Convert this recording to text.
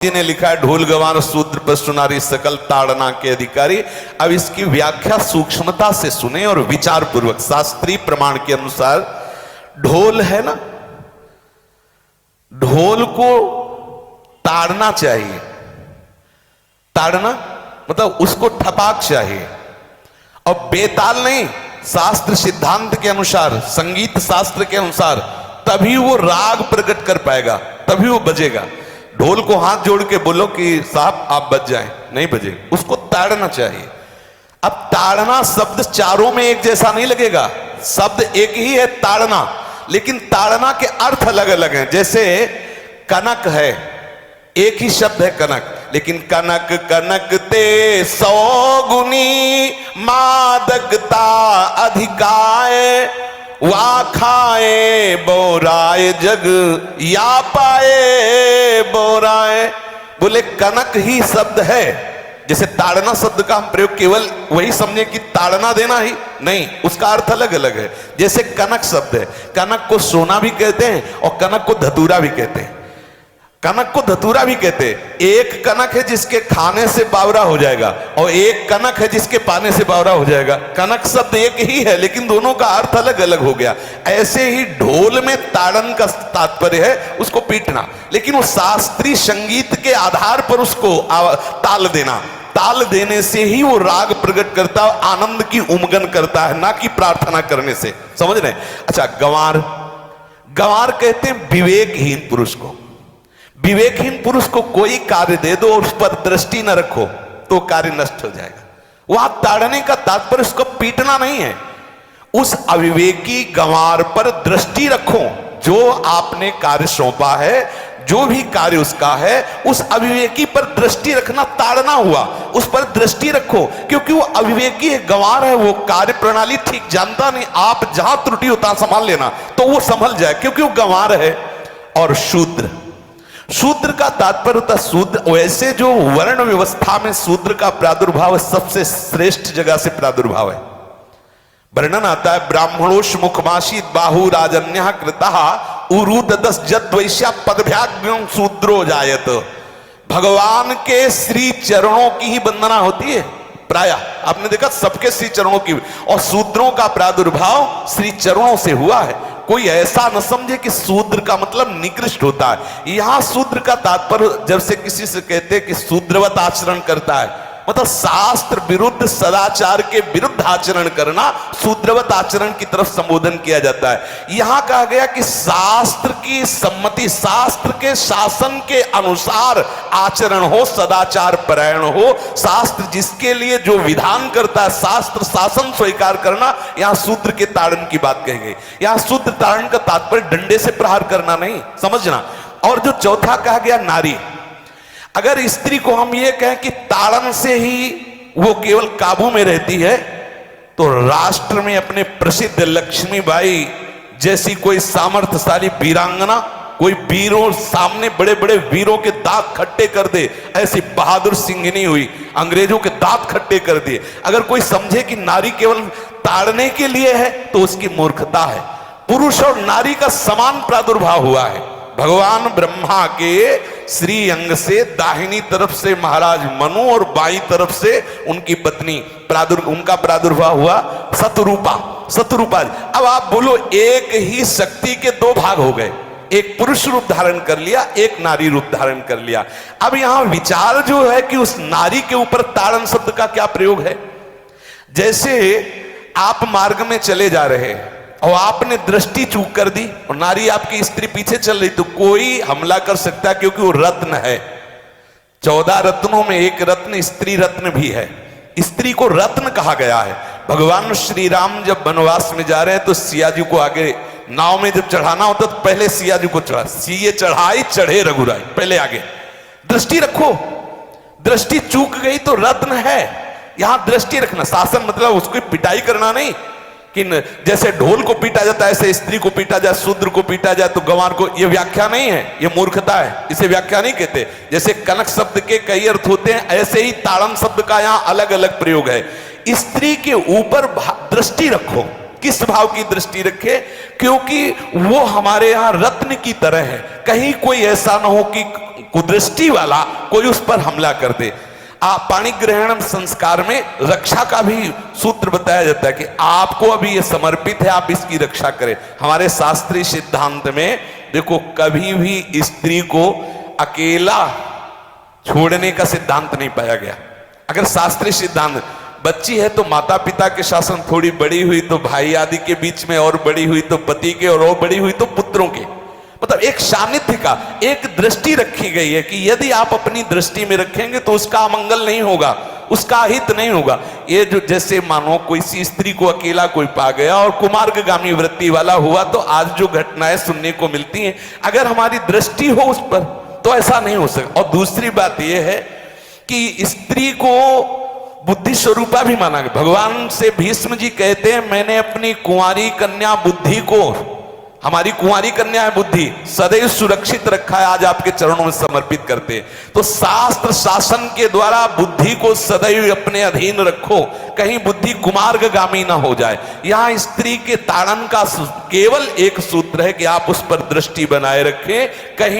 ने लिखा है ढोल गवार शूद्र पशु नारी सकल ताड़ना के अधिकारी। अब इसकी व्याख्या सूक्ष्मता से सुने और विचार पूर्वक। शास्त्रीय प्रमाण के अनुसार ढोल है ना, ढोल को ताड़ना चाहिए। ताड़ना मतलब उसको ठपाक चाहिए और बेताल नहीं। शास्त्र सिद्धांत के अनुसार, संगीत शास्त्र के अनुसार तभी वो राग प्रकट कर पाएगा, तभी वो बजेगा। ढोल को हाथ जोड़ के बोलो कि साहब आप बज जाएं, नहीं बजे, उसको ताड़ना चाहिए। अब ताड़ना शब्द चारों में एक जैसा नहीं लगेगा, शब्द एक ही है ताड़ना, लेकिन ताड़ना के अर्थ अलग अलग हैं। जैसे कनक है, एक ही शब्द है कनक, लेकिन कनक कनक ते 100 गुनी मादकता अधिकाय, वा खाए बोराए जग या पाए बोराए। बोले कनक ही शब्द है। जैसे ताड़ना शब्द का हम प्रयोग केवल वही समझे कि ताड़ना देना ही नहीं, उसका अर्थ अलग अलग है। जैसे कनक शब्द है, कनक को सोना भी कहते हैं और कनक को धतूरा भी कहते हैं। कनक को धतूरा भी कहते हैं। एक कनक है जिसके खाने से बावरा हो जाएगा और एक कनक है जिसके पाने से बावरा हो जाएगा। कनक शब्द एक ही है लेकिन दोनों का अर्थ अलग अलग हो गया। ऐसे ही ढोल में ताड़न का तात्पर्य है उसको पीटना, लेकिन वो शास्त्रीय संगीत के आधार पर उसको ताल देना। ताल देने से ही वो राग प्रकट करता है, आनंद की उमगन करता है, ना कि प्रार्थना करने से। समझ रहे? अच्छा, गंवार, गंवार कहते हैं विवेकहीन पुरुष को। विवेकहीन पुरुष को कोई कार्य दे दो और उस पर दृष्टि न रखो तो कार्य नष्ट हो जाएगा। वहां ताड़ने का तात्पर्य उसको पीटना नहीं है। उस अविवेकी गंवार पर दृष्टि रखो। जो आपने कार्य सौंपा है, जो भी कार्य उसका है, उस अविवेकी पर दृष्टि रखना ताड़ना हुआ। उस पर दृष्टि रखो, क्योंकि वो अविवेकी है, गंवार है, वो कार्य प्रणाली ठीक जानता नहीं। आप जहां त्रुटि होता संभाल लेना तो वो संभल जाए, क्योंकि वो गंवार है। और शूद्र, शूद्र का तात्पर्य होता है शूद्र। वैसे जो वर्ण व्यवस्था में शूद्र का प्रादुर्भाव सबसे श्रेष्ठ जगह से प्रादुर्भाव है। वर्णन आता है ब्राह्मणोश मुखमाशी बाहु राजन्य कृता उरुदस जत वैश्या पदभ्याग्यं शूद्रो जायत। भगवान के श्री चरणों की ही वंदना होती है प्राय। आपने देखा सबके श्री चरणों की, और शूद्रों का प्रादुर्भाव श्री चरणों से हुआ है। कोई ऐसा न समझे कि शूद्र का मतलब निकृष्ट होता है। यहां शूद्र का तात्पर्य जब से किसी से कहते हैं कि शूद्रवत आचरण करता है, मतलब शास्त्र विरुद्ध, सदाचार के विरुद्ध आचरण करना, शूद्रवत आचरण की तरफ संबोधन किया जाता है। यहां कहा गया कि शास्त्र की सम्मति, शास्त्र के शासन के अनुसार आचरण हो, सदाचार परायण हो। शास्त्र जिसके लिए जो विधान करता है, शास्त्र शासन स्वीकार करना, यहां शूद्र के ताड़न की बात कही गई। यहां शूद्र ताड़न का तात्पर्य डंडे से प्रहार करना नहीं, समझना। और जो चौथा कहा गया नारी, अगर स्त्री को हम ये कहें कि ताड़न से ही वो केवल काबू में रहती है, तो राष्ट्र में अपने प्रसिद्ध लक्ष्मीबाई जैसी कोई सामर्थ्यशाली वीरांगना, कोई वीरों सामने बड़े बड़े वीरों के दांत खट्टे कर दे, ऐसी बहादुर सिंघनी हुई, अंग्रेजों के दांत खट्टे कर दिए। अगर कोई समझे कि नारी केवल ताड़ने के लिए है तो उसकी मूर्खता है। पुरुष और नारी का समान प्रादुर्भाव हुआ है। भगवान ब्रह्मा के श्री अंग से दाहिनी तरफ से महाराज मनु और बाईं तरफ से उनकी पत्नी उनका प्रादुर्भाव हुआ शतरूपा। शतरूपा, अब आप बोलो एक ही शक्ति के दो भाग हो गए, एक पुरुष रूप धारण कर लिया, एक नारी रूप धारण कर लिया। अब यहां विचार जो है कि उस नारी के ऊपर ताड़न शब्द का क्या प्रयोग है। जैसे आप मार्ग में चले जा रहे हैं और आपने दृष्टि चूक कर दी और नारी आपकी स्त्री पीछे चल रही, तो कोई हमला कर सकता है, क्योंकि वो रत्न है। 14 रत्नों में एक रत्न स्त्री रत्न भी है। स्त्री को रत्न कहा गया है। भगवान श्री राम जब वनवास में जा रहे हैं तो सिया जी को आगे नाव में जब चढ़ाना होता तो पहले सिया जी को चढ़ा, सीए चढ़ाई चढ़े रघुराई, पहले आगे। दृष्टि रखो, दृष्टि चूक गई तो रत्न है। यहां दृष्टि रखना, शासन मतलब उसको पिटाई करना नहीं कि जैसे ढोल को पीटा जाता है ऐसे स्त्री को पीटा जाए, शूद्र को पीटा जाए तो गंवार को, ये व्याख्या नहीं है, ये मूर्खता है, इसे व्याख्या नहीं कहते। जैसे कनक शब्द के कई अर्थ होते हैं, ऐसे ही ताड़न शब्द का यहाँ अलग अलग प्रयोग है। स्त्री के ऊपर दृष्टि रखो। किस भाव की दृष्टि रखे? क्योंकि वो हमारे यहाँ रत्न की तरह है। कहीं कोई ऐसा ना हो कि कुदृष्टि वाला कोई उस पर हमला कर दे। पाणी ग्रहण संस्कार में रक्षा का भी सूत्र बताया जाता है कि आपको अभी ये समर्पित है, आप इसकी रक्षा करें। हमारे शास्त्रीय सिद्धांत में देखो, कभी भी स्त्री को अकेला छोड़ने का सिद्धांत नहीं पाया गया। अगर शास्त्रीय सिद्धांत, बच्ची है तो माता पिता के शासन, थोड़ी बड़ी हुई तो भाई आदि के बीच में, और बड़ी हुई तो पति के, और बड़ी हुई तो पुत्रों के, मतलब एक सानिध्य का एक दृष्टि रखी गई है कि यदि आप अपनी दृष्टि में रखेंगे तो उसका मंगल नहीं होगा, उसका हित नहीं होगा। ये जो जैसे मानो कोई सी स्त्री को अकेला कोई पा गया और कुमार्गामी वृत्ति वाला हुआ, तो आज जो घटनाएं सुनने को मिलती हैं, अगर हमारी दृष्टि हो उस पर तो ऐसा नहीं हो सकता। और दूसरी बात यह है कि स्त्री को बुद्धि स्वरूपा भी माना गया। भगवान से भीष्म जी कहते हैं, मैंने अपनी कुंवारी कन्या बुद्धि को, हमारी कुंवारी कन्या है बुद्धि, सदैव सुरक्षित रखा है, आज आपके चरणों में समर्पित करते हैं। तो शास्त्र शासन के द्वारा बुद्धि को सदैव अपने अधीन रखो, कहीं बुद्धि कुमार्गामी ना हो जाए। यहां स्त्री के ताड़न का केवल एक सूत्र है कि आप उस पर दृष्टि बनाए रखें, कहीं